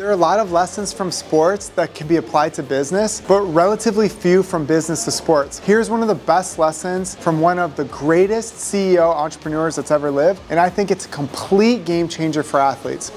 There are a lot of lessons from sports that can be applied to business, but relatively few from business to sports. Here's one of the best lessons from one of the greatest CEO entrepreneurs that's ever lived, and I think it's a complete game changer for athletes.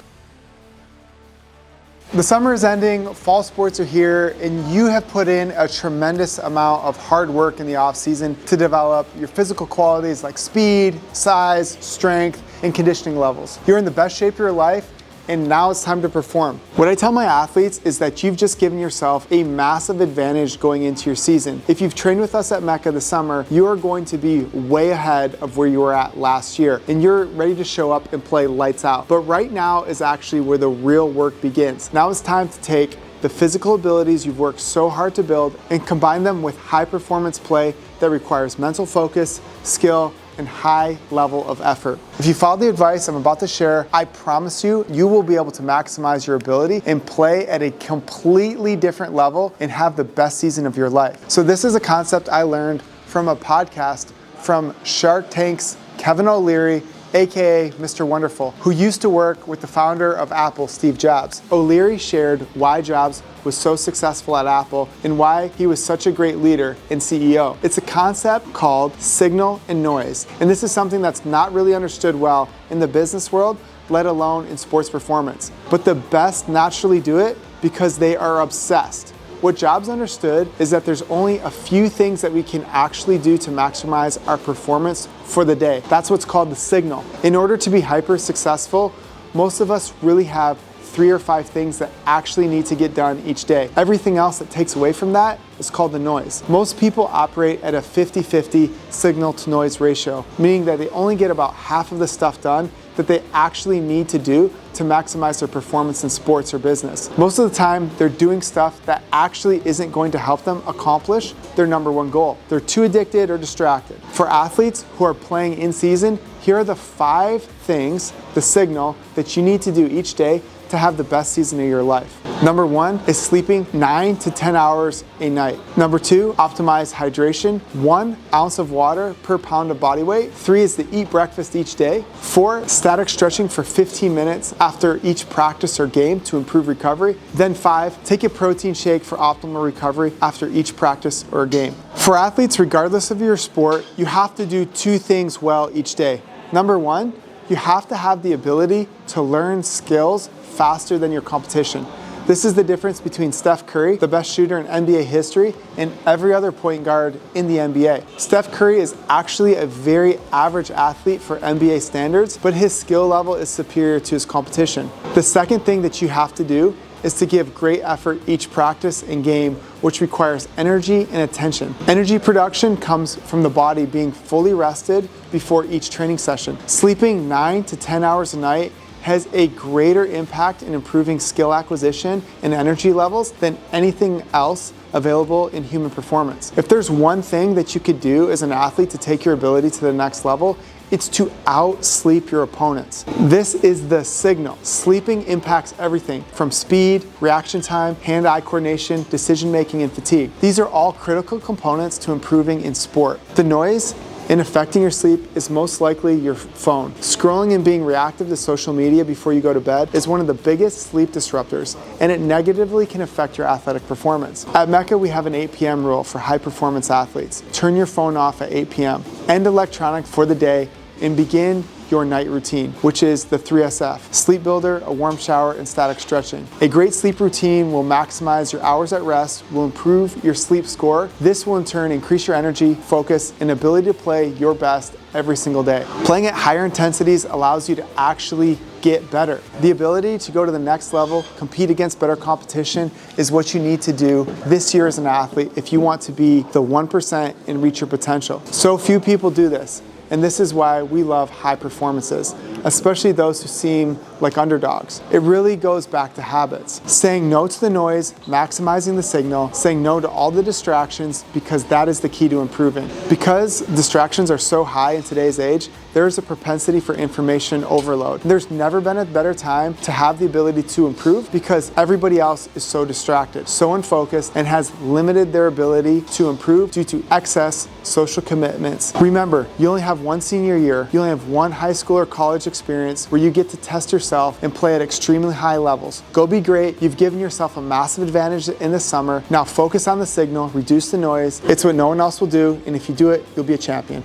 The summer is ending, fall sports are here, and you have put in a tremendous amount of hard work in the off season to develop your physical qualities like speed, size, strength, and conditioning levels. You're in the best shape of your life, and now it's time to perform. What I tell my athletes is that you've just given yourself a massive advantage going into your season. If you've trained with us at MECA this summer, you are going to be way ahead of where you were at last year, and you're ready to show up and play lights out. But right now is actually where the real work begins. Now it's time to take the physical abilities you've worked so hard to build and combine them with high performance play that requires mental focus, skill, and high level of effort. If you follow the advice I'm about to share, I promise you, you will be able to maximize your ability and play at a completely different level and have the best season of your life. So this is a concept I learned from a podcast from Shark Tank's Kevin O'Leary, aka Mr. Wonderful, who used to work with the founder of Apple, Steve Jobs. O'Leary shared why Jobs was so successful at Apple and why he was such a great leader and CEO. It's a concept called signal and noise, and this is something that's not really understood well in the business world, let alone in sports performance. But the best naturally do it because they are obsessed. What Jobs understood is that there's only a few things that we can actually do to maximize our performance for the day. That's what's called the signal. In order to be hyper successful, most of us really have 3 or 5 things that actually need to get done each day. Everything else that takes away from that is called the noise. Most people operate at a 50-50 signal to noise ratio, meaning that they only get about half of the stuff done that they actually need to do to maximize their performance in sports or business. Most of the time, they're doing stuff that actually isn't going to help them accomplish their number one goal. They're too addicted or distracted. For athletes who are playing in season, here are the 5 things, the signal, that you need to do each day to have the best season of your life. Number 1 is sleeping 9 to 10 hours a night. Number 2, optimize hydration, 1 ounce of water per pound of body weight. 3 is to eat breakfast each day. 4, static stretching for 15 minutes after each practice or game to improve recovery. Then 5, take a protein shake for optimal recovery after each practice or game. For athletes, regardless of your sport, you have to do 2 things well each day. Number 1, you have to have the ability to learn skills faster than your competition. This is the difference between Steph Curry, the best shooter in NBA history, and every other point guard in the NBA. Steph Curry is actually a very average athlete for NBA standards, but his skill level is superior to his competition. The second thing that you have to do is to give great effort each practice and game, which requires energy and attention. Energy production comes from the body being fully rested before each training session. Sleeping 9 to 10 hours a night has a greater impact in improving skill acquisition and energy levels than anything else available in human performance. If there's one thing that you could do as an athlete to take your ability to the next level, it's to outsleep your opponents. This is the signal. Sleeping impacts everything from speed, reaction time, hand-eye coordination, decision-making, and fatigue. These are all critical components to improving in sport. The noise in affecting your sleep is most likely your phone. Scrolling and being reactive to social media before you go to bed is one of the biggest sleep disruptors, and it negatively can affect your athletic performance. At MECA, we have an 8 p.m. rule for high-performance athletes. Turn your phone off at 8 p.m. End electronics for the day and begin your night routine, which is the 3SF: sleep builder, a warm shower, and static stretching. A great sleep routine will maximize your hours at rest, will improve your sleep score. This will in turn increase your energy, focus, and ability to play your best every single day. Playing at higher intensities allows you to actually get better. The ability to go to the next level, compete against better competition, is what you need to do this year as an athlete if you want to be the 1% and reach your potential. So few people do this. And this is why we love high performances, especially those who seem like underdogs. It really goes back to habits. Saying no to the noise, maximizing the signal, saying no to all the distractions, because that is the key to improving. Because distractions are so high in today's age, there is a propensity for information overload. There's never been a better time to have the ability to improve because everybody else is so distracted, so unfocused, and has limited their ability to improve due to excess social commitments. Remember, you only have one senior year, you only have one high school or college experience where you get to test yourself yourself and play at extremely high levels. Go be great. You've given yourself a massive advantage in the summer. Now focus on the signal, reduce the noise. It's what no one else will do, and if you do it, you'll be a champion.